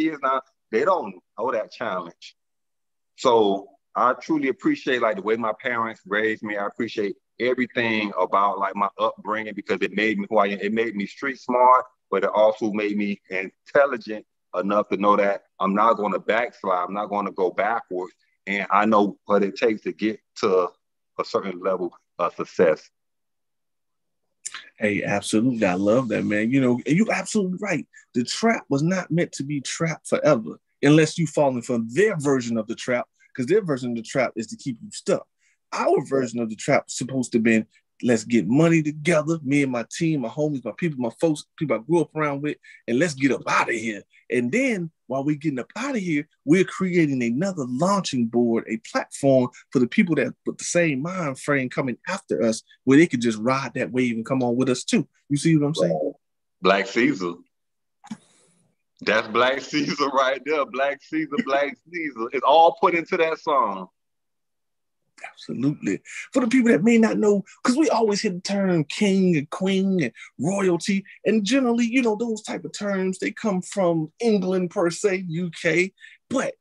kids now, they don't know that challenge. So I truly appreciate like the way my parents raised me. I appreciate everything about like my upbringing because it made me who I am. It made me street smart, but it also made me intelligent enough to know that I'm not going to backslide. I'm not going to go backwards. And I know what it takes to get to a certain level of success. Hey, absolutely. I love that, man. You know, and you're absolutely right. The trap was not meant to be trapped forever unless you falling from their version of the trap, because their version of the trap is to keep you stuck. Our version of the trap is supposed to be, let's get money together, me and my team, my homies, my people, my folks, people I grew up around with, and let's get up out of here. And then while we're getting up out of here, we're creating another launching board, a platform for the people that with the same mind frame coming after us, where they could just ride that wave and come on with us too. You see what I'm saying? Black Ceasar. That's Black Ceasar right there. Black Ceasar, Black Ceasar. It's all put into that song. Absolutely. For the people that may not know, because we always hear the term king and queen and royalty, and generally, you know, those type of terms, they come from England per se, UK. But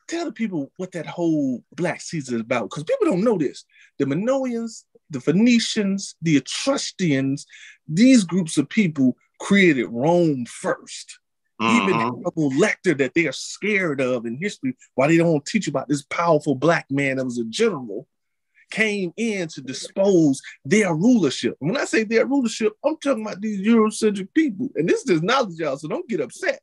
tell the people what that whole Black Caesar is about, because people don't know this. The Minoans, the Phoenicians, the Etruscans, these groups of people created Rome first. Even Hannibal Lecter that they are scared of in history, why they don't teach about this powerful Black man that was a general, came in to dispose their rulership. And when I say their rulership, I'm talking about these Eurocentric people. And this is knowledge, y'all, so don't get upset.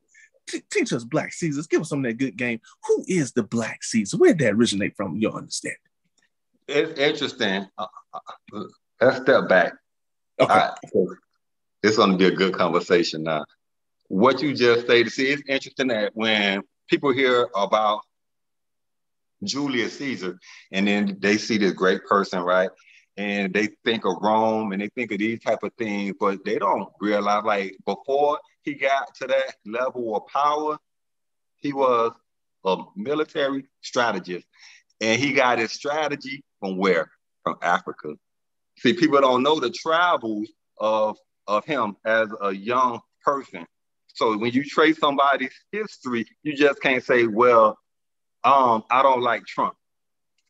Teach us Black Caesars. Give us some of that good game. Who is the Black Caesar? Where did that originate from, your understanding? It's interesting. Let's step back. Okay. It's going to be a good conversation now. What you just stated, see, it's interesting that when people hear about Julius Caesar and then they see this great person, right? And they think of Rome and they think of these type of things, but they don't realize like before he got to that level of power, he was a military strategist. And he got his strategy from where? From Africa. See, people don't know the travels of him as a young person. So when you trace somebody's history, you just can't say, well, I don't like Trump.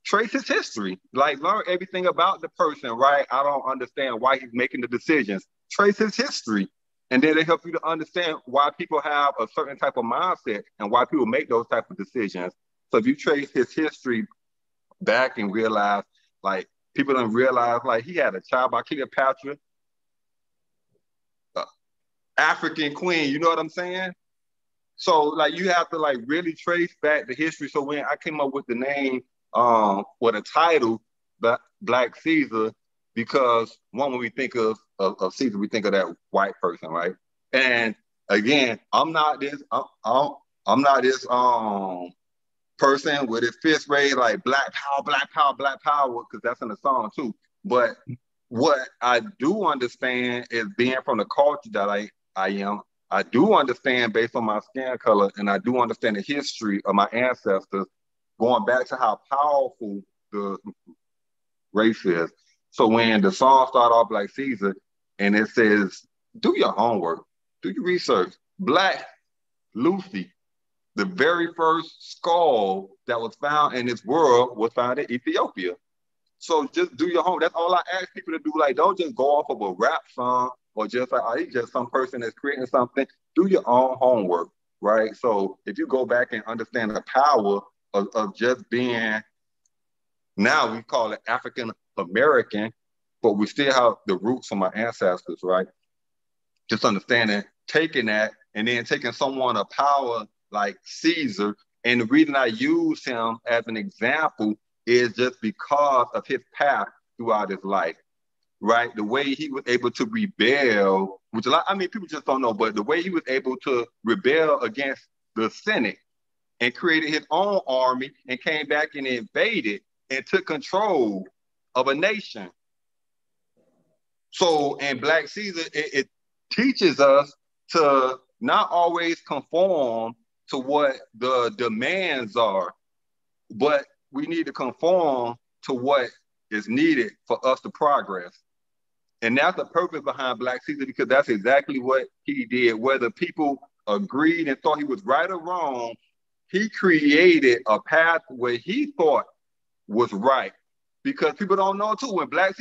Trace his history. Like, learn everything about the person, right? I don't understand why he's making the decisions. Trace his history. And then they help you to understand why people have a certain type of mindset and why people make those type of decisions. So if you trace his history back and realize, like, people don't realize, like, he had a child by Cleopatra, African queen, you know what I'm saying? So like you have to like really trace back the history. So when I came up with the name or the title Black Caesar, because one, when we think of Caesar, we think of that white person, right? And again, I'm not this person with his fist raised like black power, because that's in the song too. But what I do understand is being from the culture that I am, I do understand based on my skin color, and I do understand the history of my ancestors, going back to how powerful the race is. So when the song started off like Caesar, and it says, do your homework, do your research. Black Lucy, the very first skull that was found in this world was found in Ethiopia. So just do your homework. That's all I ask people to do. Like, don't just go off of a rap song or just like, oh, he's just some person that's creating something. Do your own homework, right? So if you go back and understand the power of just being, now we call it African American, but we still have the roots from our ancestors, right? Just understanding, taking that, and then taking someone of power like Caesar. And the reason I use him as an example is just because of his path throughout his life, right? The way he was able to rebel, which a lot, I mean, people just don't know, but the way he was able to rebel against the Senate and created his own army and came back and invaded and took control of a nation. So in Black Caesar, it teaches us to not always conform to what the demands are, but we need to conform to what is needed for us to progress. And that's the purpose behind Black Caesar, because that's exactly what he did. Whether people agreed and thought he was right or wrong, he created a path where he thought was right. Because people don't know too, when Julius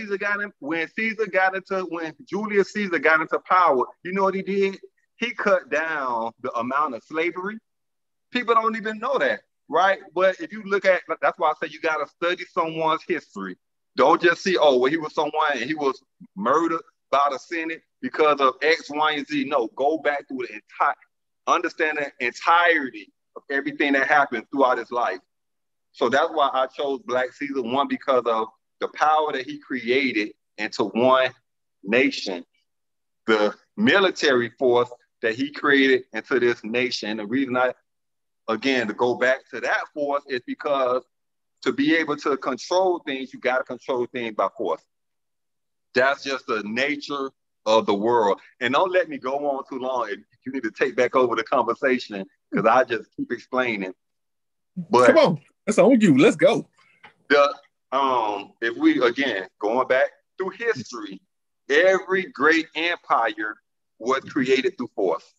Caesar got into power, you know what he did? He cut down the amount of slavery. People don't even know that, right? But if you look at, that's why I say you got to study someone's history. Don't just see, oh, well, he was someone and he was murdered by the Senate because of X, Y, and Z. No, go back through the understand the entirety of everything that happened throughout his life. So that's why I chose Black Caesar, one, because of the power that he created into one nation, the military force that he created into this nation. The reason again, to go back to that force is because to be able to control things, you got to control things by force. That's just the nature of the world. And don't let me go on too long. You need to take back over the conversation because I just keep explaining. But come on, that's on you. Let's go. If we, again, going back through history, every great empire was created through force.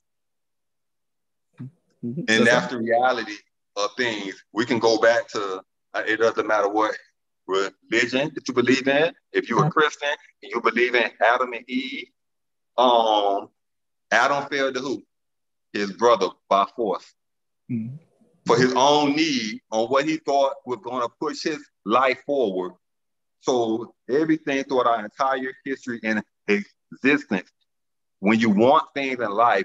And that's the reality of things. We can go back to, it doesn't matter what religion that you believe in. If you're a Christian and you believe in Adam and Eve, Adam failed to who? His brother by force. Mm-hmm. For his own need on what he thought was going to push his life forward. So everything throughout our entire history and existence, when you want things in life,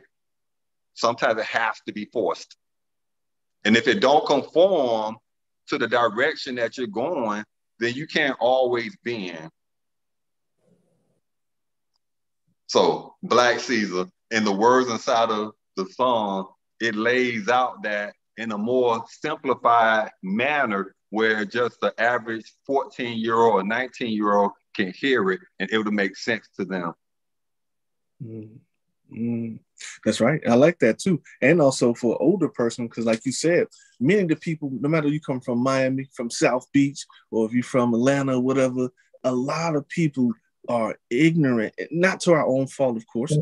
sometimes it has to be forced. And if it don't conform to the direction that you're going, then you can't always bend. So Black Caesar, in the words inside of the song, it lays out that in a more simplified manner where just the average 14-year-old or 19-year-old can hear it and it would make sense to them. That's right. I like that too. And also for an older person, because like you said, many of the people, no matter you come from Miami, from South Beach, or if you're from Atlanta or whatever, a lot of people are ignorant, not to our own fault, of course,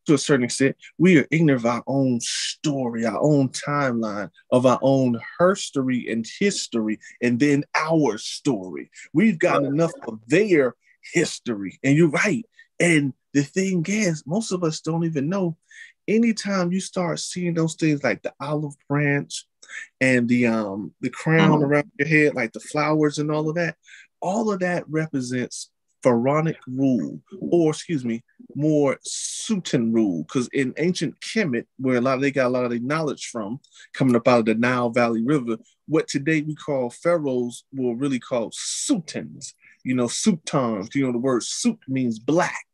to a certain extent. We are ignorant of our own story, our own timeline, of our own herstory and history, and then our story. We've gotten enough of their history. And you're right. And the thing is, most of us don't even know. Anytime you start seeing those things like the olive branch and the crown around your head, like the flowers and all of that represents pharaonic rule, or excuse me, more Sultan rule. Because in ancient Kemet, where they got a lot of their knowledge from, coming up out of the Nile Valley River, what today we call pharaohs were really called sultans. You know, sultans. You know, the word sut means black,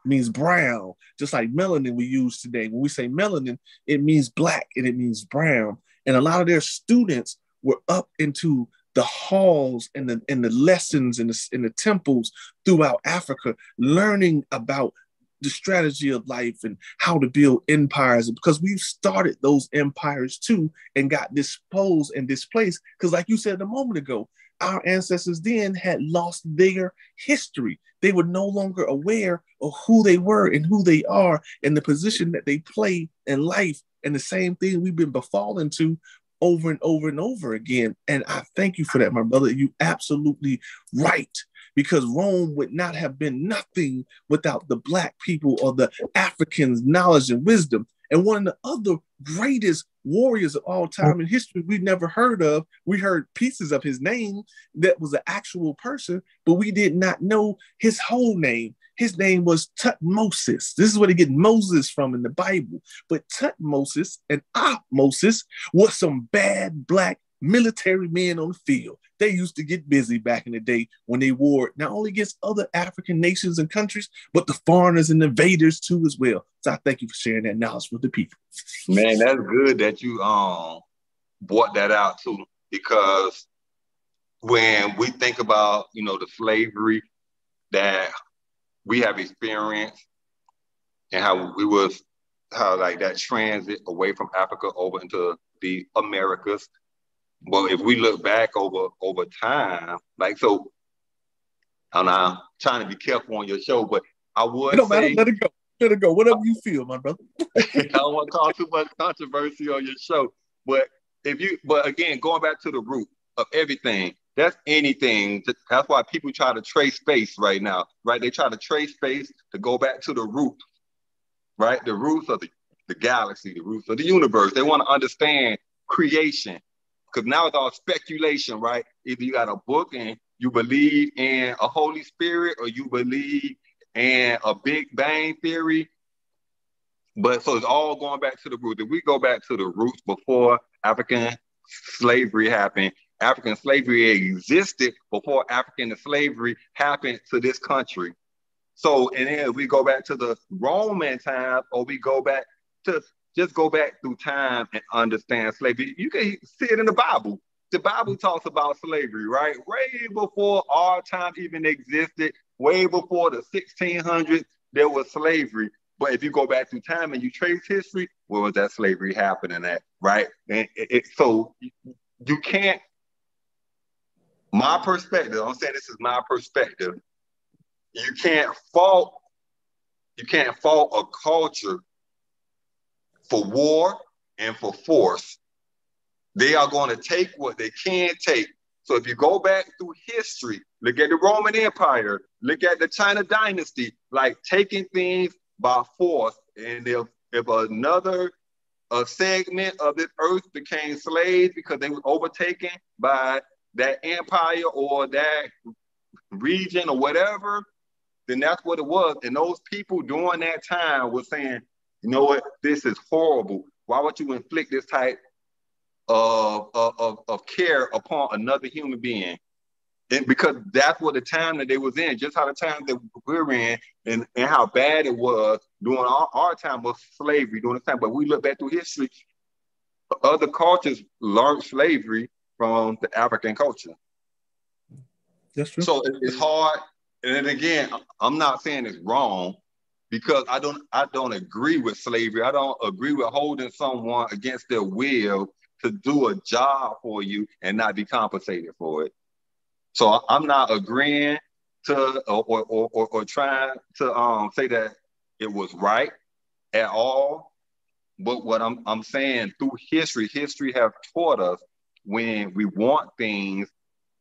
means brown, just like melanin we use today. When we say melanin, it means black and it means brown. And a lot of their students were up into the halls and the lessons in the temples throughout Africa, learning about the strategy of life and how to build empires, because we've started those empires too and got disposed and displaced. Because like you said a moment ago, our ancestors then had lost their history. They were no longer aware of who they were and who they are and the position that they play in life. And the same thing we've been befallen to over and over and over again. And I thank you for that, my brother. You absolutely right. Because Rome would not have been nothing without the Black people or the Africans' knowledge and wisdom. And one of the other greatest warriors of all time in history we've never heard of, we heard pieces of his name that was an actual person, but we did not know his whole name. His name was Tutmosis. This is where they get Moses from in the Bible. But Tutmosis and Ahmosis was some bad Black military men on the field. They used to get busy back in the day when they warred not only against other African nations and countries, but the foreigners and invaders too as well. So I thank you for sharing that knowledge with the people. Man, that's good that you brought that out too, because when we think about, you know, the slavery that we have experienced and how like that transit away from Africa over into the Americas. But if we look back over time, like, so I'm trying to be careful on your show, but I would say, let it go. Better go. Whatever you feel, my brother. I don't want to cause too much controversy on your show, but again, going back to the root of everything, that's anything. That's why people try to trace space right now, right? They try to trace space to go back to the root, right? The roots of the galaxy, the roots of the universe. They want to understand creation, because now it's all speculation, right? Either you got a book and you believe in a Holy Spirit, or you believe in a Big Bang theory. But so it's all going back to the roots. If we go back to the roots before African slavery happened, African slavery existed before African slavery happened to this country. So, and then we go back to the Roman times, or we go back to just go back through time and understand slavery. You can see it in the Bible. The Bible talks about slavery, right? Way before our time even existed, way before the 1600s, there was slavery. But if you go back through time and you trace history, where was that slavery happening at, right? And so you can't, my perspective, I'm saying this is my perspective, you can't fault a culture for war and for force. They are going to take what they can take. So if you go back through history, look at the Roman Empire, look at the China dynasty, like taking things by force. And if another segment of this earth became slaves because they were overtaken by that empire or that region or whatever, then that's what it was. And those people during that time were saying, you know what, this is horrible. Why would you inflict this type of care upon another human being? And because that's what the time that they was in, just how the time that we're in, and how bad it was during our time of slavery during the time. But we look back through history, other cultures learned slavery from the African culture. That's true. So it's hard. And then again, I'm not saying it's wrong, because I don't agree with slavery. I don't agree with holding someone against their will to do a job for you and not be compensated for it. So I'm not agreeing to or trying to say that it was right at all. But what I'm saying, through history have taught us, when we want things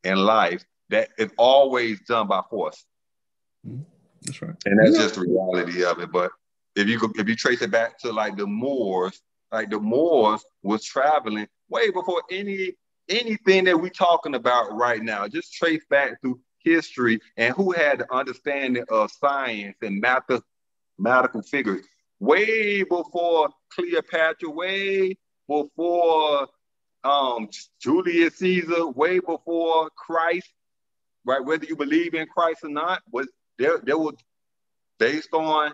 in life, that it's always done by force. That's right. And that's just the reality of it. But if you trace it back to like the Moors was traveling way before anything that we're talking about right now. Just trace back through history and who had the understanding of science and mathematical figures. Way before Cleopatra, way before Julius Caesar, way before Christ, right? Whether you believe in Christ or not, there was, based on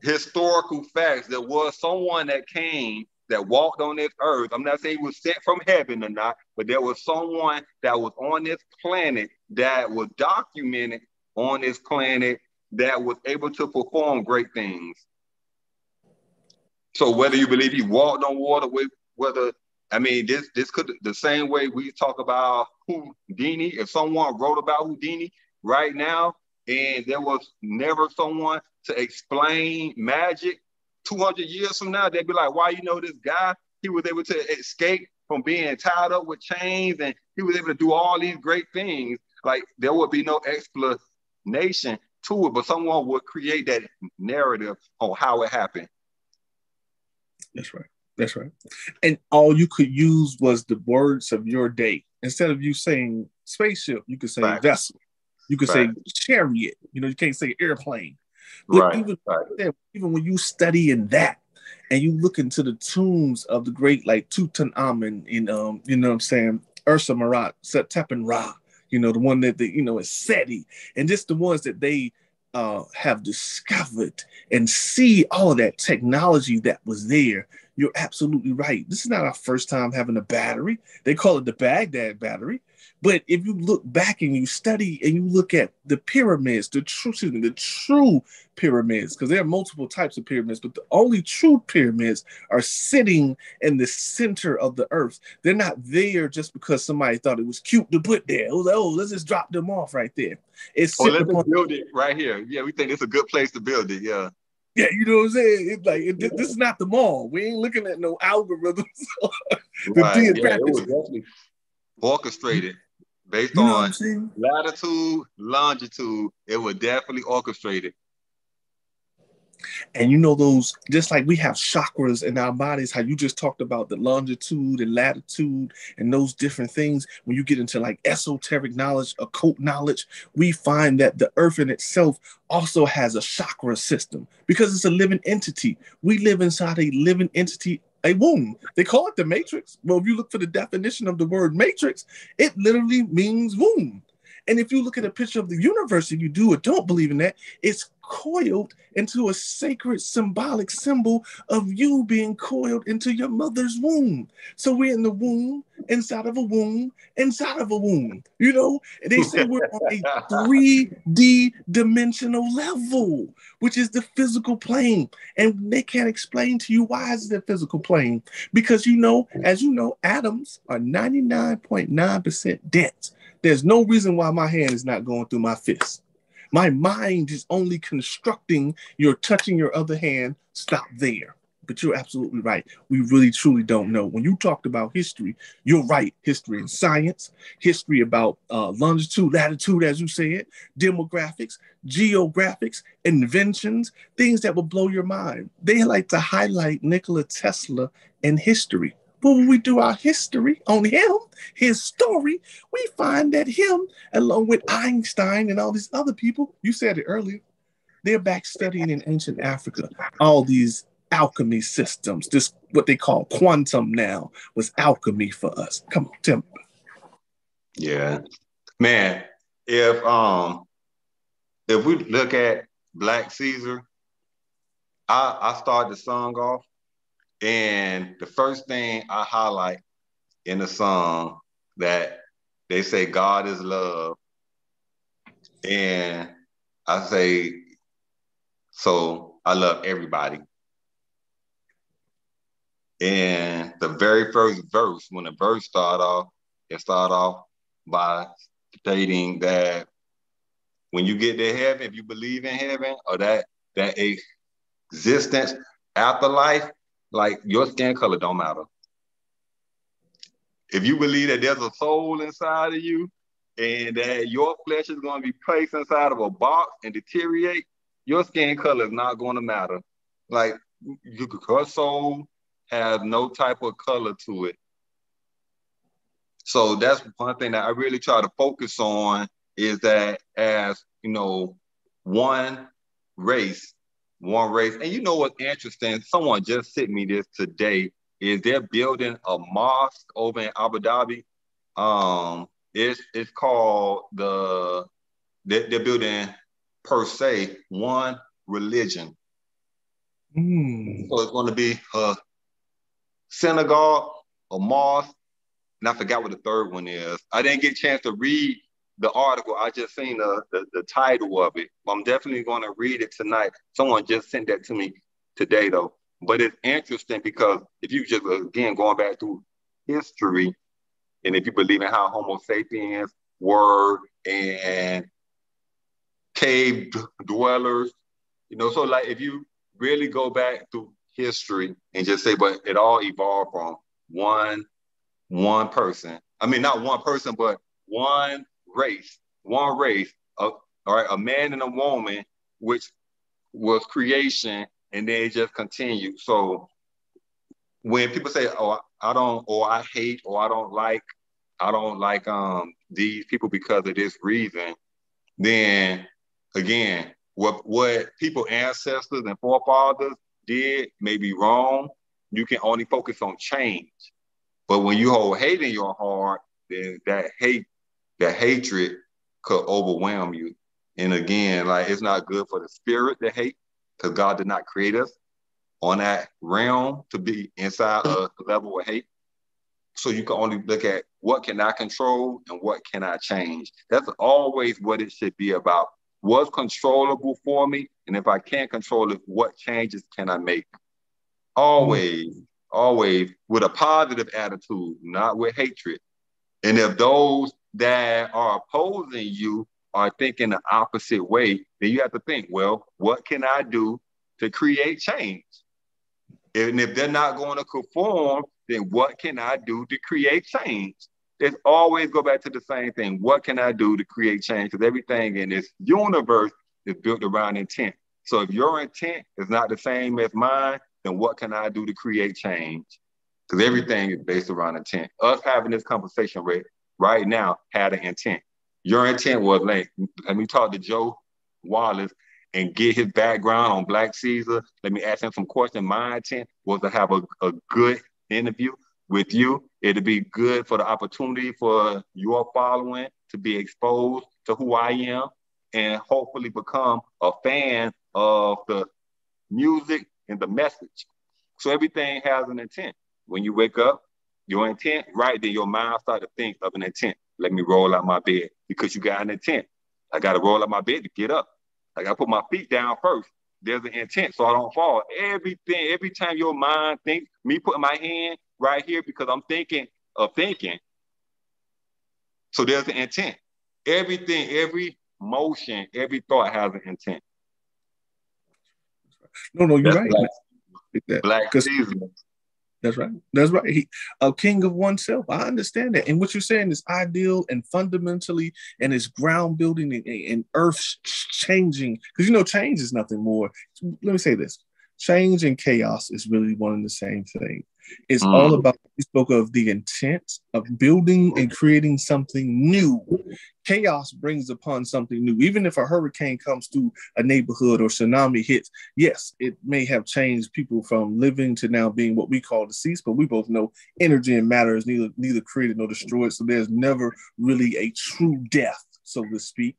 historical facts, there was someone that came, that walked on this earth. I'm not saying he was sent from heaven or not, but there was someone that was on this planet, that was documented on this planet, that was able to perform great things. So whether you believe he walked on water, this could, the same way we talk about Houdini, if someone wrote about Houdini right now, and there was never someone to explain magic 200 years from now, they'd be like, why, this guy, he was able to escape from being tied up with chains, and he was able to do all these great things. Like, there would be no explanation to it, but someone would create that narrative on how it happened. That's right. And all you could use was the words of your day. Instead of you saying spaceship, you could say vessel. You could say chariot. You can't say airplane. But even when you study in that, and you look into the tombs of the great, like Tutankhamun, and Ursa Marat, Tepin Ra, the one that is SETI, and just the ones that they have discovered, and see all that technology that was there. You're absolutely right. This is not our first time having a battery. They call it the Baghdad battery. But if you look back and you study and you look at the pyramids, the true pyramids, because there are multiple types of pyramids, but the only true pyramids are sitting in the center of the earth. They're not there just because somebody thought it was cute to put there. It was like, oh, let's just drop them off right there. It's Or let's just build it right here. Yeah, we think it's a good place to build it. Yeah. Yeah, you know what I'm saying? It's like this is not the mall. We ain't looking at no algorithms. Right. Yeah, it was definitely orchestrated based You know what on I'm saying? latitude, longitude. It was definitely orchestrated. And you know those, just like we have chakras in our bodies, how you just talked about the longitude and latitude and those different things. When you get into like esoteric knowledge, occult knowledge, we find that the earth in itself also has a chakra system because it's a living entity. We live inside a living entity, a womb. They call it the matrix. Well, if you look for the definition of the word matrix, it literally means womb. And if you look at a picture of the universe, if you do or don't believe in that, it's coiled into a sacred symbolic symbol of you being coiled into your mother's womb. So we're in the womb, inside of a womb, inside of a womb. You know, they say we're on a 3D dimensional level, which is the physical plane. And they can't explain to you why is it a physical plane. Because you know, as you know, atoms are 99.9% dense. There's no reason why my hand is not going through my fist. My mind is only constructing you're touching your other hand, stop there. But you're absolutely right. We really, truly don't know. When you talked about history, you're right. History in science, history about longitude, latitude, as you said, demographics, geographics, inventions, things that will blow your mind. They like to highlight Nikola Tesla in history. But when we do our history on him, his story, we find that him, along with Einstein and all these other people, you said it earlier, they're back studying in ancient Africa. All these alchemy systems, this what they call quantum now, was alchemy for us. Come on, Tim. Yeah. Man, if we look at Black Caesar, I start the song off, and the first thing I highlight in the song that they say God is love, and I say, so I love everybody. And the very first verse, when the verse it started off by stating that when you get to heaven, if you believe in heaven or that existence afterlife, like your skin color don't matter. If you believe that there's a soul inside of you and that your flesh is going to be placed inside of a box and deteriorate, your skin color is not going to matter. Like your soul has no type of color to it. So that's one thing that I really try to focus on is that as, you know, one race. And you know what's interesting? Someone just sent me this today. Is they're building a mosque over in Abu Dhabi. It's called they're building per se one religion. So it's going to be a synagogue, a mosque, and I forgot what the third one is. I didn't get a chance to read the article. I just seen the title of it. I'm definitely going to read it tonight. Someone just sent that to me today, though. But it's interesting because if you just, again, going back through history, and if you believe in how Homo sapiens were and cave dwellers, you know, so like if you really go back through history and just say, but it all evolved from one person. I mean, not one person, but one race, all right, a man and a woman, which was creation, and then it just continued. So when people say, "Oh, I don't," or "I hate," or "I don't like these people because of this reason," then again, what people ancestors and forefathers did may be wrong. You can only focus on change. But when you hold hate in your heart, then that hatred could overwhelm you. And again, like it's not good for the spirit to hate, because God did not create us on that realm to be inside a level of hate. So you can only look at what can I control and what can I change. That's always what it should be about. What's controllable for me? And if I can't control it, what changes can I make? Always, always with a positive attitude, not with hatred. And if those that are opposing you are thinking the opposite way, then you have to think, well, what can I do to create change? And if they're not going to conform, then what can I do to create change? It's always go back to the same thing. What can I do to create change? Because everything in this universe is built around intent. So if your intent is not the same as mine, then what can I do to create change? Because everything is based around intent. Us having this conversation right now had an intent. Your intent was, like, let me talk to Joe Wallace and get his background on Black Ceasar. Let me ask him some questions. My intent was to have a good interview with you. It'd be good for the opportunity for your following to be exposed to who I am and hopefully become a fan of the music and the message. So everything has an intent. When you wake up, your intent, right, then your mind start to think of an intent. Let me roll out my bed because you got an intent. I got to roll out my bed to get up. I got to put my feet down first. There's an intent so I don't fall. Every time your mind thinks, me putting my hand right here because I'm thinking of thinking. So there's an intent. Everything, every motion, every thought has an intent. No, you're right. Black Caesar. That's right. That's right. He, a king of oneself. I understand that. And what you're saying is ideal and fundamentally, and it's ground building and earth changing. Because, change is nothing more. Let me say this. Change and chaos is really one and the same thing. It's all about, you spoke of the intent of building and creating something new. Chaos brings upon something new. Even if a hurricane comes through a neighborhood or tsunami hits, yes, it may have changed people from living to now being what we call deceased, but we both know energy and matter is neither created nor destroyed. So there's never really a true death, so to speak.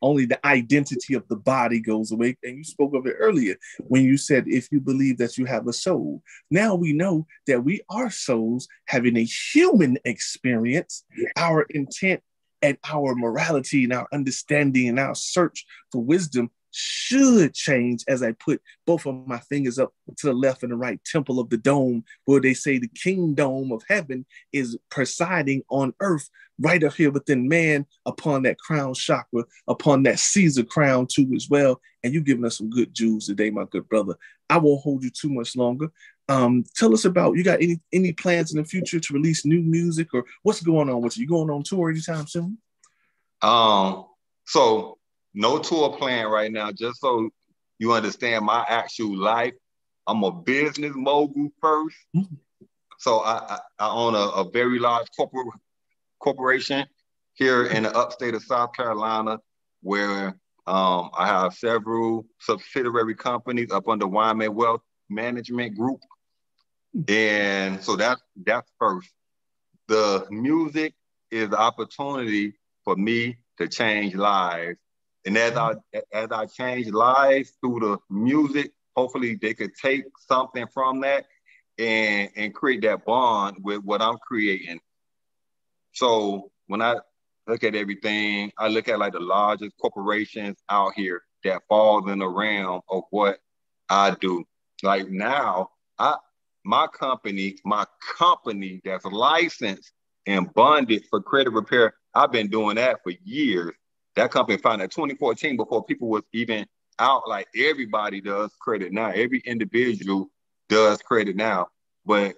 Only the identity of the body goes away. And you spoke of it earlier when you said, if you believe that you have a soul. Now we know that we are souls having a human experience. Our intent and our morality and our understanding and our search for wisdom should change as I put both of my fingers up to the left and the right temple of the dome, where they say the kingdom of heaven is presiding on earth right up here within man, upon that crown chakra, upon that Caesar crown too as well. And you've given us some good jewels today, my good brother. I won't hold you too much longer. Tell us about, you got any plans in the future to release new music, or what's going on with you? You going on tour anytime soon? So no tour plan right now, just so you understand my actual life. I'm a business mogul first. Mm-hmm. So I own a very large corporation here in the upstate of South Carolina, where I have several subsidiary companies up under Wyman Wealth Management Group. And so that's first. The music is the opportunity for me to change lives. And as I change lives through the music, hopefully they could take something from that and create that bond with what I'm creating. So when I look at everything, I look at like the largest corporations out here that falls in the realm of what I do. Like now, my company that's licensed and bonded for credit repair, I've been doing that for years. That company founded in 2014 before people was even out. Like everybody does credit now. Every individual does credit now, but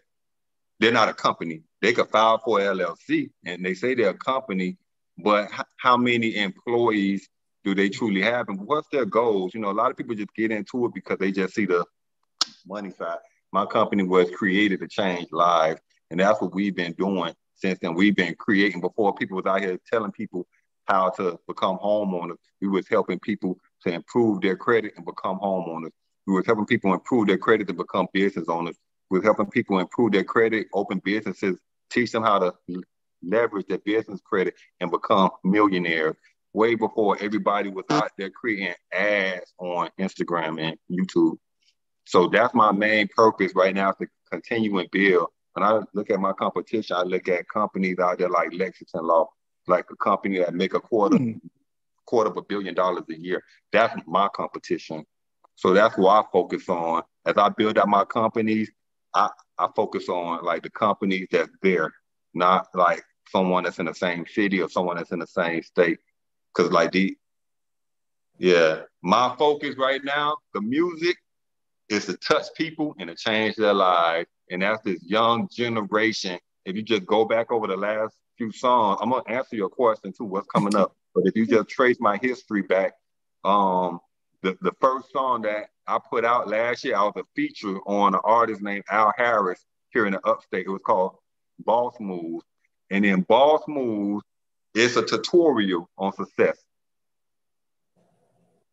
they're not a company. They could file for LLC and they say they're a company, but how many employees do they truly have? And what's their goals? A lot of people just get into it because they just see the money side. My company was created to change lives. And that's what we've been doing since then. We've been creating. Before people was out here telling people how to become homeowners, we was helping people to improve their credit and become homeowners. We was helping people improve their credit to become business owners. We was helping people improve their credit, open businesses, teach them how to leverage their business credit and become millionaires. Way before everybody was out there creating ads on Instagram and YouTube. So that's my main purpose right now, to continue and build. When I look at my competition, I look at companies out there like Lexington Law, like a company that make a quarter of $1 billion a year. That's my competition. So that's what I focus on. As I build out my companies, I focus on like the companies that's there, not like someone that's in the same city or someone that's in the same state. Cause like my focus right now, the music, is to touch people and to change their lives. And that's this young generation. If you just go back over the last few songs, I'm gonna answer your question too, what's coming up. But if you just trace my history back, the first song that I put out last year, I was a feature on an artist named Al Harris here in the upstate. It was called Boss Moves. And in Boss Moves, it's a tutorial on success.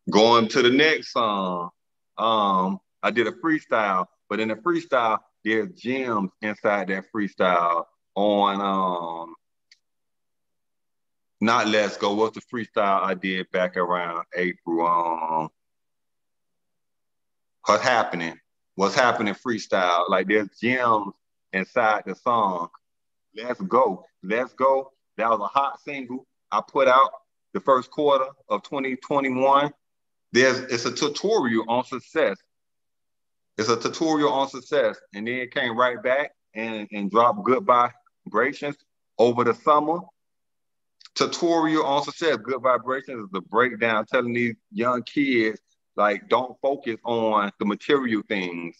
Going to the next song, I did a freestyle, but in the freestyle, there's gems inside that freestyle on not Let's Go. What's the freestyle I did back around April? What's happening? What's happening freestyle? Like there's gems inside the song. Let's Go. Let's Go. That was a hot single I put out the first quarter of 2021. It's a tutorial on success. It's a tutorial on success. And then it came right back and dropped Good Vibrations over the summer. Tutorial on success. Good Vibrations is the breakdown, telling these young kids, like, don't focus on the material things.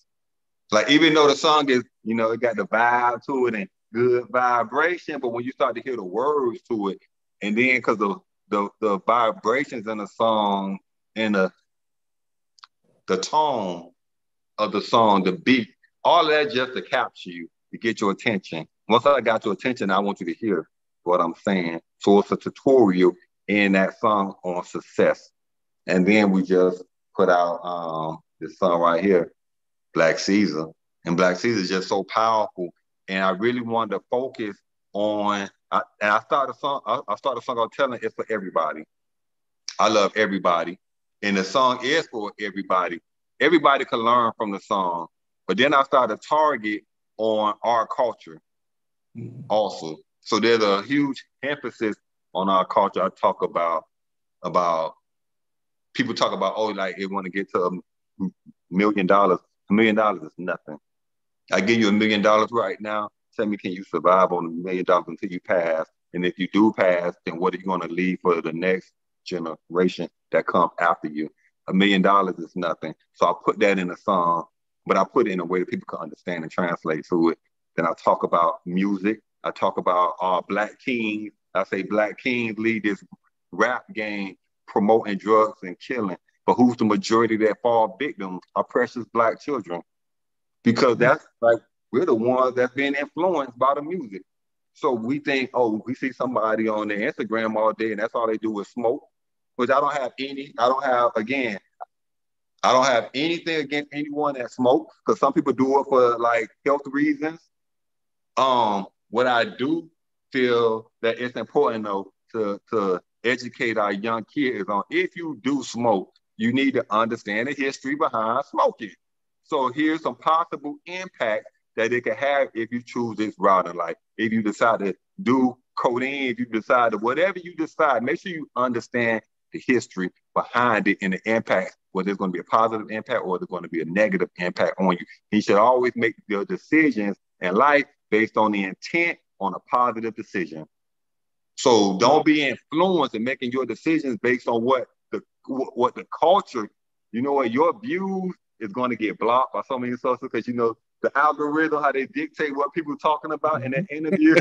Like, even though the song is, it got the vibe to it and good vibration, but when you start to hear the words to it, and then because the vibrations in the song and the tone of the song, the beat, all that just to capture you, to get your attention. Once I got your attention, I want you to hear what I'm saying. So it's a tutorial in that song on success. And then we just put out this song right here, Black Ceasar. And Black Ceasar is just so powerful. And I really wanted to focus on, I started a song out telling it's for everybody. I love everybody. And the song is for everybody. Everybody can learn from the song. But then I started to target on our culture also. So there's a huge emphasis on our culture. I talk about people talk about, oh, like they want to get to $1 million. $1 million is nothing. I give you $1 million right now. Tell me, can you survive on $1 million until you pass? And if you do pass, then what are you going to leave for the next generation that come after you? $1 million is nothing. So I put that in a song, but I put it in a way that people can understand and translate to it. Then I talk about music. I talk about Black kings. I say Black kings lead this rap game promoting drugs and killing. But who's the majority that fall victims are precious Black children. Because that's like, we're the ones that's being influenced by the music. So we think, oh, we see somebody on their Instagram all day and that's all they do is smoke, which I don't have anything against anyone that smokes, because some people do it for like health reasons. What I do feel that it's important though to educate our young kids on, if you do smoke, you need to understand the history behind smoking. So here's some possible impact that it can have if you choose this route in life. If you decide to do codeine, if you decide to whatever you decide, make sure you understand the history behind it and the impact, whether it's going to be a positive impact or it's going to be a negative impact on you. You should always make your decisions in life based on the intent on a positive decision. So don't be influenced in making your decisions based on what the culture, what your views is going to get blocked by so many sources, because the algorithm, how they dictate what people are talking about in that interview.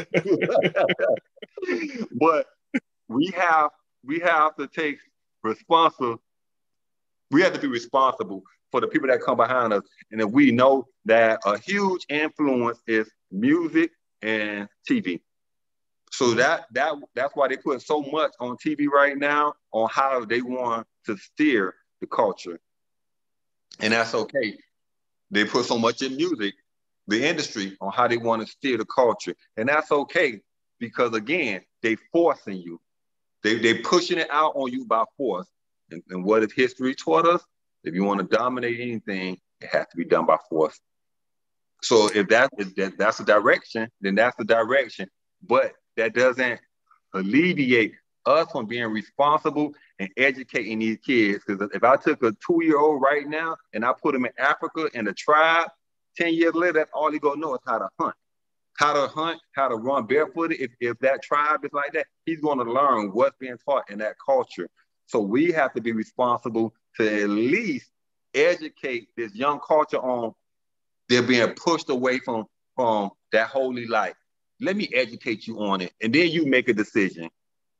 But we have to take responsible. We have to be responsible for the people that come behind us. And if we know that a huge influence is music and TV. So that's why they put so much on TV right now on how they want to steer the culture. And that's okay. They put so much in music, the industry, on how they want to steer the culture. And that's okay, because again, they forcing you. They pushing it out on you by force. And what if history taught us? If you want to dominate anything, It has to be done by force. So if that's the direction, then that's the direction. But that doesn't alleviate us from being responsible and educating these kids. Because if I took a 2-year-old right now and I put him in Africa in a tribe, 10 years later, that's all he gonna know is how to hunt. How to run barefooted. If that tribe is like that, he's going to learn what's being taught in that culture. So we have to be responsible to at least educate this young culture on they're being pushed away from that holy life. Let me educate you on it, and then you make a decision.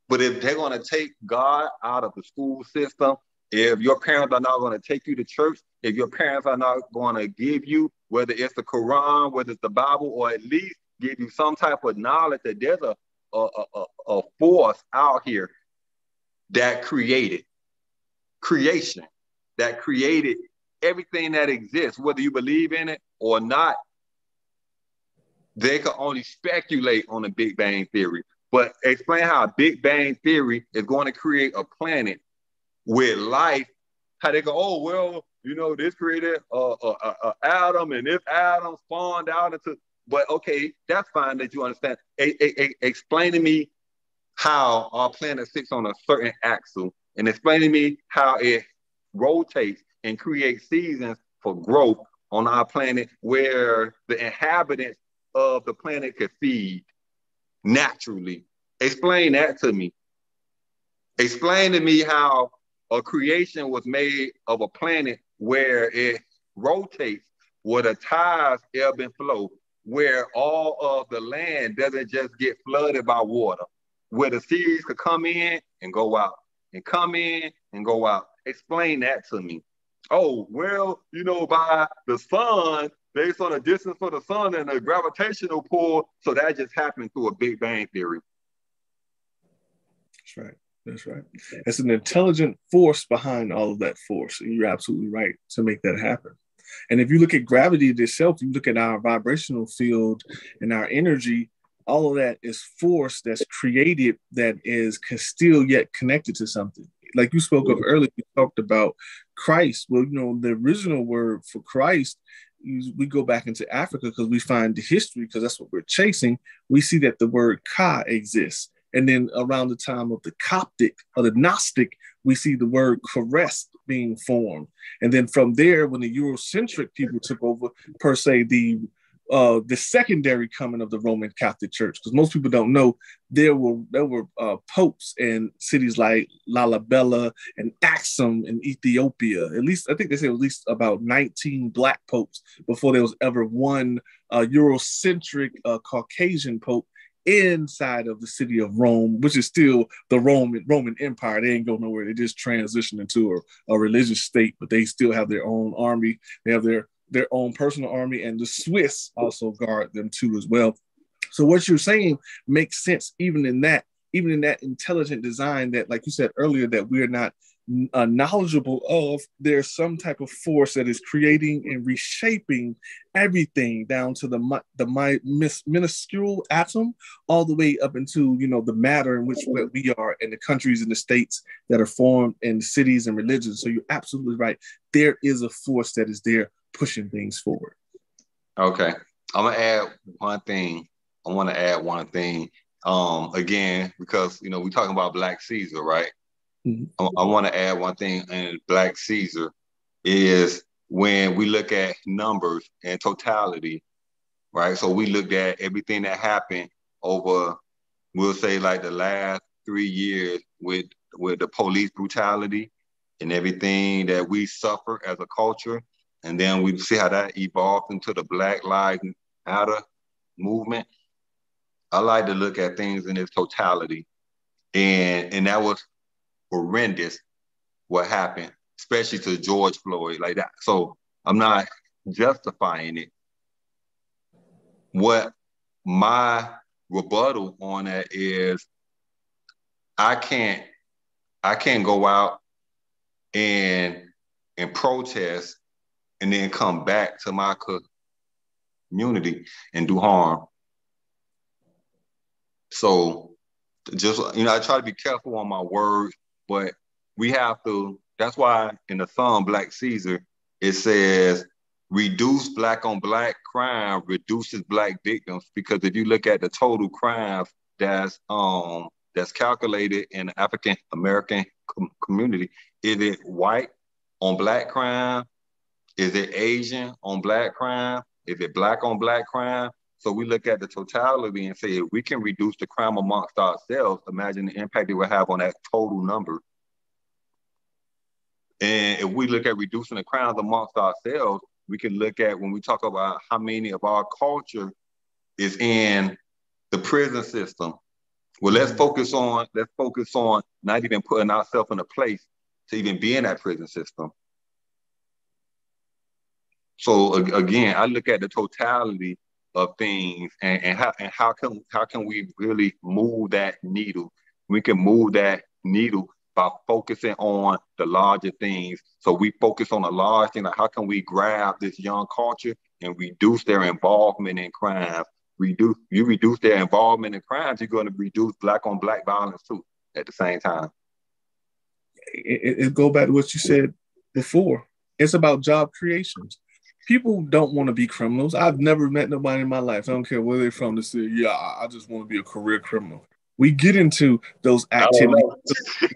But if they're going to take God out of the school system, if your parents are not going to take you to church, if your parents are not going to give you, whether it's the Quran, whether it's the Bible, or at least give you some type of knowledge that there's a force out here that created creation, that created everything that exists, whether you believe in it or not, they can only speculate on the Big Bang Theory. But explain how a Big Bang Theory is going to create a planet with life, how they go, oh, well, you know, this created a atom, and this atom spawned out into, but okay, that's fine that you understand. Explain to me how our planet sits on a certain axle, and explain to me how it rotates and creates seasons for growth on our planet where the inhabitants of the planet could feed naturally. Explain that to me. Explain to me how a creation was made of a planet where it rotates, where the tides ebb and flow, where all of the land doesn't just get flooded by water, where the seas could come in and go out, and come in and go out. Explain that to me. Oh, well, you know, by the sun, based on the distance of the sun and the gravitational pull, so that just happened through a Big Bang Theory. That's right. That's right. It's an intelligent force behind all of that force. And you're absolutely right to make that happen. And if you look at gravity itself, you look at our vibrational field and our energy, all of that is force that's created that is still yet connected to something. Like you spoke of earlier, you talked about Christ. Well, you know, the original word for Christ, we go back into Africa because we find the history, because that's what we're chasing. We see that the word Ka exists. And then around the time of the Coptic or the Gnostic, we see the word Christ being formed. And then from there, when the Eurocentric people took over, per se, the secondary coming of the Roman Catholic Church, because most people don't know there were popes in cities like Lalibela and Axum in Ethiopia. At least I think they say at least about 19 black popes before there was ever one Eurocentric Caucasian pope inside of the city of Rome, which is still the Roman Empire. They ain't go nowhere. They just transitioned into a religious state, but they still have their own army. They have their own personal army, and the Swiss also guard them too as well. So what you're saying makes sense, even in that intelligent design that, like you said earlier, that we're not knowledgeable of. There's some type of force that is creating and reshaping everything down to the minuscule atom, all the way up into, you know, the matter in which we are, and the countries and the states that are formed, and cities and religions. So you're absolutely right. There is a force that is there pushing things forward. Okay. I'm gonna add one thing. I want to add one thing. Again, because, you know, we're talking about Black Ceasar, right? Mm-hmm. I want to add one thing, and Black Ceasar is when we look at numbers and totality, right? So we looked at everything that happened over, we'll say, like the last 3 years with the police brutality and everything that we suffer as a culture. And then we see how that evolved into the Black Lives Matter movement. I like to look at things in its totality. And that was horrendous what happened, especially to George Floyd, like that. So I'm not justifying it. What my rebuttal on that is, I can't go out and protest and then come back to my community and do harm. So just, you know, I try to be careful on my words, but we have to, that's why in the song Black Ceasar, it says, reduce black on black crime reduces black victims, because if you look at the total crimes that's calculated in the African American community, is it white on black crime? Is it Asian on black crime? Is it black on black crime? So we look at the totality and say, if we can reduce the crime amongst ourselves, imagine the impact it will have on that total number. And if we look at reducing the crimes amongst ourselves, we can look at, when we talk about how many of our culture is in the prison system. Well, let's focus on not even putting ourselves in a place to even be in that prison system. So again, I look at the totality of things, and how can we really move that needle? We can move that needle by focusing on the larger things. So we focus on the large thing, like how can we grab this young culture and reduce their involvement in crime? You reduce their involvement in crimes, you're going to reduce black on black violence too at the same time. It go back to what you said before. It's about job creations. People don't want to be criminals. I've never met nobody in my life, I don't care where they're from, to say, yeah, I just want to be a career criminal. We get into those activities,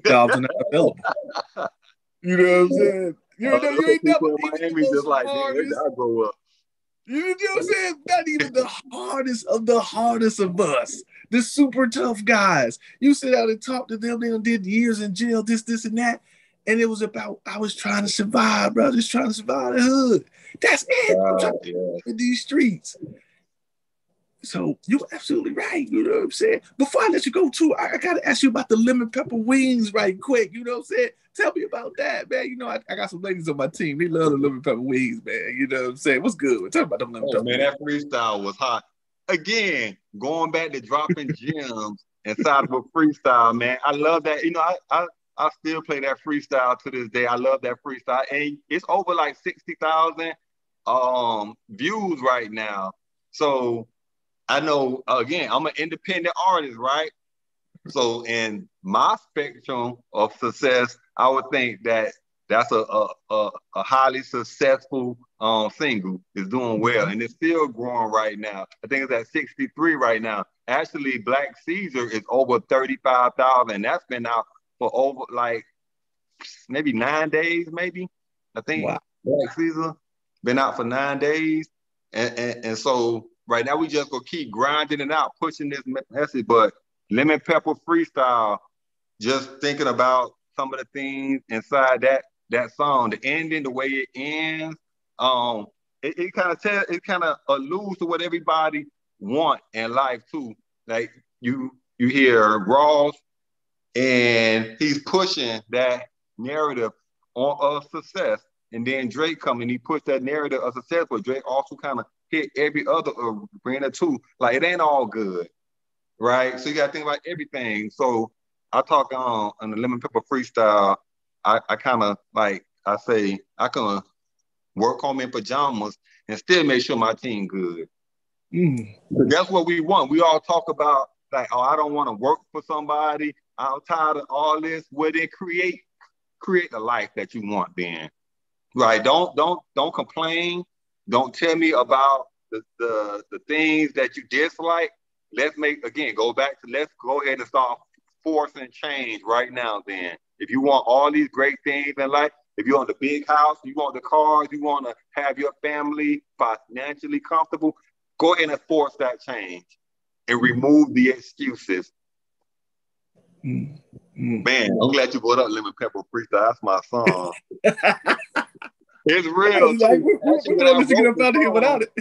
jobs are not available. You know what I'm saying? You ain't never even the most hardest. I grow up. You know what I'm saying? Not even the hardest of us, the super tough guys. You sit out and talk to them, they did years in jail, this and that. And it was about, I was trying to survive, bro. Just trying to survive the hood. That's it. I'm trying to get in these streets. So you're absolutely right. You know what I'm saying? Before I let you go too, I got to ask you about the lemon pepper wings right quick. You know what I'm saying? Tell me about that, man. You know, I got some ladies on my team. They love the lemon pepper wings, man. You know what I'm saying? What's good? Tell me about them lemon pepper wings. That freestyle was hot. Again, going back to dropping gems inside of a freestyle, man. I love that. You know, I still play that freestyle to this day. I love that freestyle. And it's over like 60,000 views right now. So I know, again, I'm an independent artist, right? So in my spectrum of success, I would think that that's a highly successful single. It's doing well, and it's still growing right now. I think it's at 63 right now. Actually, Black Ceasar is over 35,000. That's been out for over like maybe 9 days, maybe. I think Black Ceasar been out for 9 days, and so right now we just gonna keep grinding it out, pushing this message. But Lemon Pepper Freestyle, just thinking about some of the things inside that song, the ending, the way it ends, it kind of alludes to what everybody want in life too. Like you hear Ross, and he's pushing that narrative of success, and then Drake come and he pushed that narrative of success, but Drake also kind of hit every other arena too. Like it ain't all good, right? So you got to think about everything. So I talk on the Lemon Pepper Freestyle. I kind of like, I say I can work home in pajamas and still make sure my team good. That's what we want. We all talk about like, oh, I don't want to work for somebody. I'm tired of all this. Well, then create the life that you want. Then, right? Don't complain. Don't tell me about the things that you dislike. Let's go ahead and start forcing change right now. Then, if you want all these great things in life, if you want the big house, you want the cars, you want to have your family financially comfortable, go ahead and force that change and remove the excuses. Man, I'm glad you brought up Lemon Pepper Freestyle. That's my song. It's real. We're gonna get up out of here without it.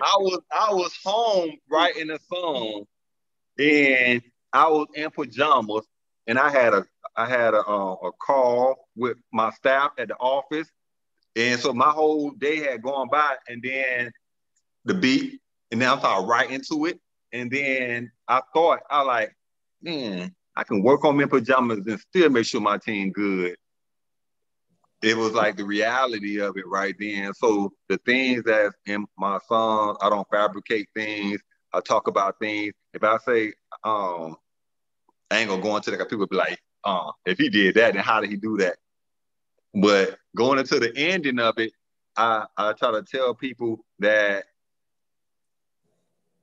I was home writing a song, and I was in pajamas, and I had a call with my staff at the office, and so my whole day had gone by, and then the beat, and then I started writing to it, and then I like, man, I can work on my pajamas and still make sure my team good. It was like the reality of it right then. So the things that's in my songs, I don't fabricate things. I talk about things. If I say, I ain't gonna go into that, people be like, if he did that, then how did he do that? But going into the ending of it, I try to tell people that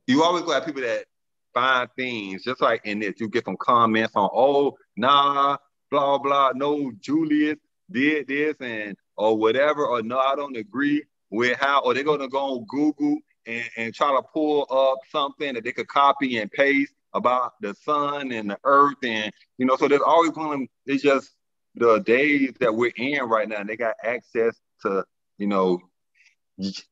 you always gonna have people that find things, just like in this, you get some comments on, oh, nah, blah, blah, no, Julius did this and or whatever, or no, I don't agree with how, or they're gonna go on Google and try to pull up something that they could copy and paste about the sun and the earth. And, you know, so there's always gonna, it's just the days that we're in right now, and they got access to, you know,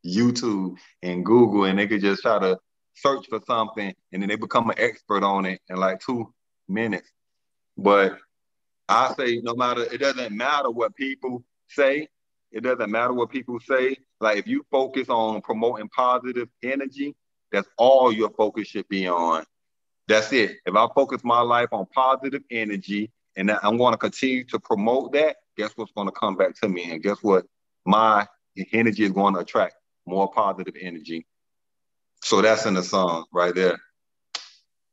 YouTube and Google, and they could just try to search for something and then they become an expert on it in like 2 minutes. But I say no matter, it doesn't matter what people say. It doesn't matter what people say. Like if you focus on promoting positive energy, that's all your focus should be on. That's it. If I focus my life on positive energy and I'm going to continue to promote that, guess what's going to come back to me? And guess what? My energy is going to attract more positive energy. So that's in the song right there.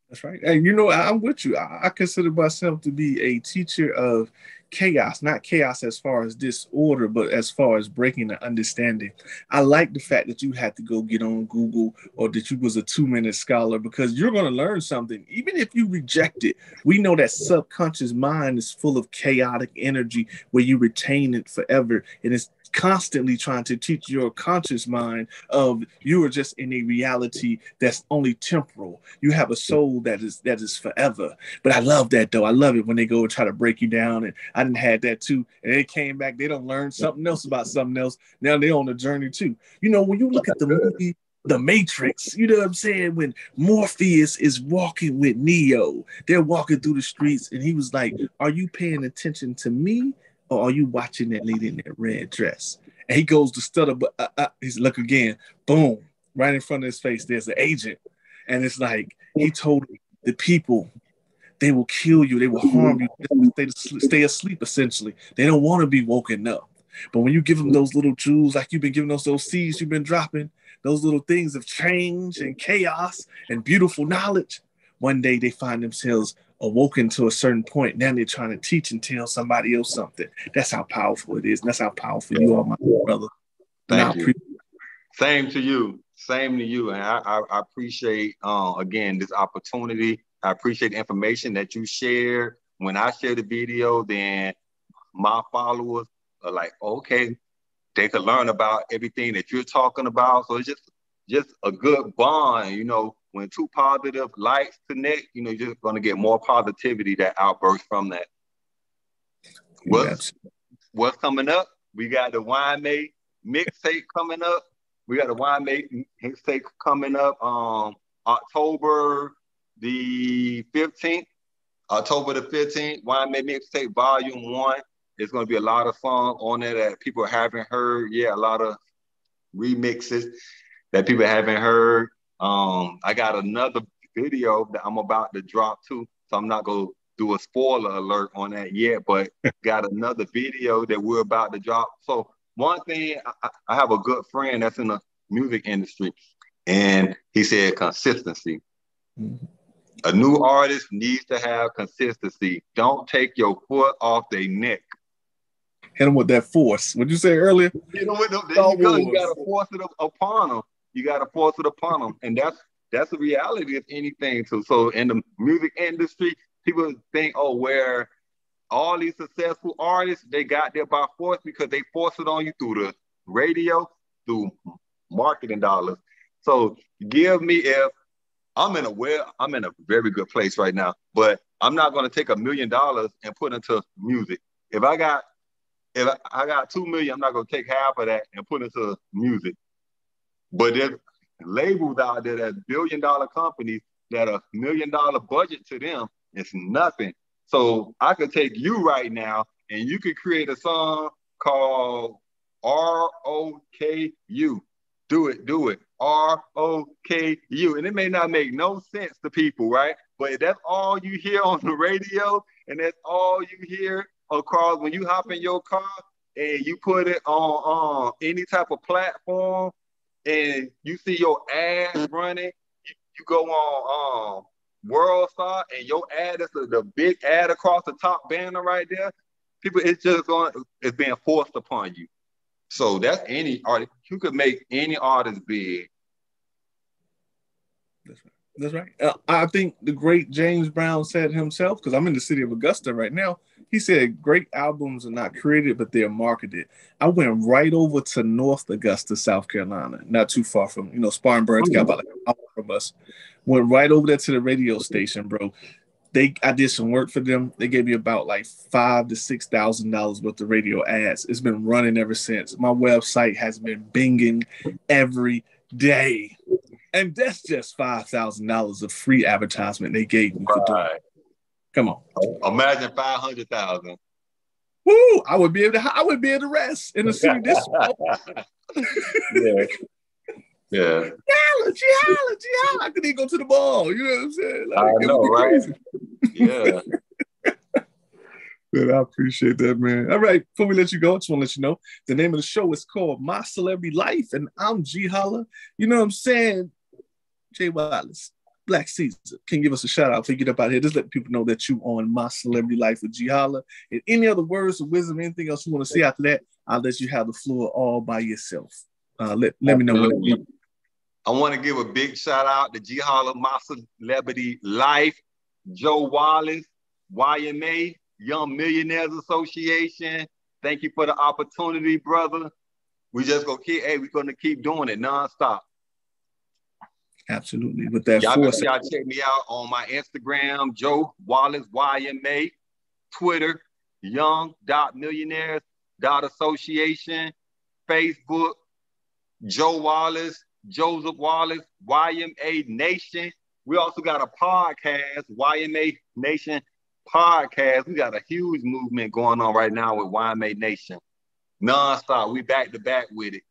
That's right. And you know, I'm with you. I consider myself to be a teacher of chaos, not chaos as far as disorder, but as far as breaking the understanding. I like the fact that you had to go get on Google or that you was a 2-minute scholar, because you're going to learn something. Even if you reject it, we know that subconscious mind is full of chaotic energy where you retain it forever. And it's constantly trying to teach your conscious mind of you are just in a reality that's only temporal. You have a soul that is forever. But I love that though. I love it when they go and try to break you down. And I didn't have that too. And they came back, they don't learn something else about something else. Now they're on a journey too. You know, when you look at the movie The Matrix, you know what I'm saying? When Morpheus is walking with Neo, they're walking through the streets and he was like, are you paying attention to me? Or are you watching that lady in that red dress? And he goes to stutter, but he's look again, boom, right in front of his face, there's an agent. And it's like, he told the people, they will kill you, they will harm you, they stay asleep, essentially. They don't want to be woken up. But when you give them those little jewels, like you've been giving us those seeds you've been dropping, those little things of change and chaos and beautiful knowledge, one day they find themselves awoken to a certain point. Now they're trying to teach and tell somebody else something. That's how powerful it is. And that's how powerful you are, my brother. Thank you. Same to you. Same to you. And I appreciate, again, this opportunity. I appreciate the information that you shared. When I share the video, then my followers are like, okay, they could learn about everything that you're talking about. So it's just a good bond, you know. When two positive lights connect, you know, you're just going to get more positivity that outbursts from that. What's coming up? We got the Wine Made mixtape coming up. We got the Wine Made mixtape coming up October the 15th. October the 15th, Wine Made mixtape volume 1. There's going to be a lot of songs on there that people haven't heard. Yeah, a lot of remixes that people haven't heard. I got another video that I'm about to drop too, so I'm not gonna do a spoiler alert on that yet, but got another video that we're about to drop. So one thing, I have a good friend that's in the music industry, and he said consistency. Mm-hmm. A new artist needs to have consistency. Don't take your foot off their neck. Hit them with that force. What'd you say earlier? You know what? There you go. You gotta force it upon them. You got to force it upon them. And that's the reality of anything too. So in the music industry, people think, oh, where all these successful artists, they got there by force because they force it on you through the radio, through marketing dollars. So give me, if I'm in a very good place right now, but I'm not going to take $1 million and put into music. If I got $2 million, I'm not going to take half of that and put into music. But there's labels out there that $1 billion companies that $1 million budget to them is nothing. So I could take you right now and you could create a song called ROKU. Do it. ROKU. And it may not make no sense to people, right? But if that's all you hear on the radio and that's all you hear across when you hop in your car and you put it on any type of platform, and you see your ads running, you go on World Star, and your ad is the big ad across the top banner right there. People, it's being forced upon you. So that's any artist. You could make any artist big. That's right. That's right. I think the great James Brown said himself, because I'm in the city of Augusta right now. He said, great albums are not created, but they're marketed. I went right over to North Augusta, South Carolina, not too far from, Spartanburg's got about like an hour from us. Went right over there to the radio station, bro. I did some work for them. They gave me about like $5,000 to $6,000 worth of radio ads. It's been running ever since. My website has been binging every day. And that's just $5,000 of free advertisement they gave me for doing it. Come on. Imagine 500,000. Woo! I would be able to rest in the city this Yeah. Yeah. GeHolla. I could even go to the ball. You know what I'm saying? Like, I know, right? Crazy. Yeah. Man, I appreciate that, man. All right, before we let you go, I just want to let you know the name of the show is called My Celebrity Life, and I'm GeHolla. You know what I'm saying? Jay Wallace, Black Ceasar, can you give us a shout out before you get up out here? Just let people know that you on My Celebrity Life with GeHolla. And any other words of wisdom, anything else you want to say after that, I'll let you have the floor all by yourself. Let me know when it. I want to give a big shout out to GeHolla, My Celebrity Life, Joe Wallace, YMA, Young Millionaires Association. Thank you for the opportunity, brother. We're gonna keep doing it nonstop. Absolutely. With that y'all check me out on my Instagram, Joe Wallace YMA, Twitter, young.millionaires.association, Facebook, Joe Wallace, Joseph Wallace, YMA Nation. We also got a podcast, YMA Nation Podcast. We got a huge movement going on right now with YMA Nation. Non-stop. We back to back with it.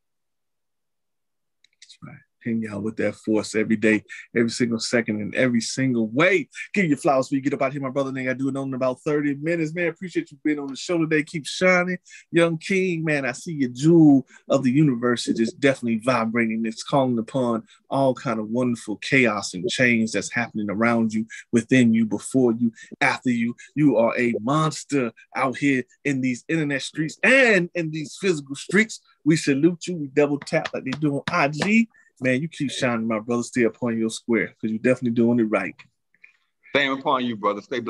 That's right. Hang y'all with that force every day, every single second, in every single way. Give you flowers before you get up out here, my brother. I do it in about 30 minutes, man. Appreciate you being on the show today. Keep shining. Young King, man, I see your jewel of the universe is just definitely vibrating. It's calling upon all kind of wonderful chaos and change that's happening around you, within you, before you, after you. You are a monster out here in these internet streets and in these physical streets. We salute you. We double tap like they do on IG. Man, you keep shining, my brother. Stay upon your square because you're definitely doing it right. Same upon you, brother. Stay blessed.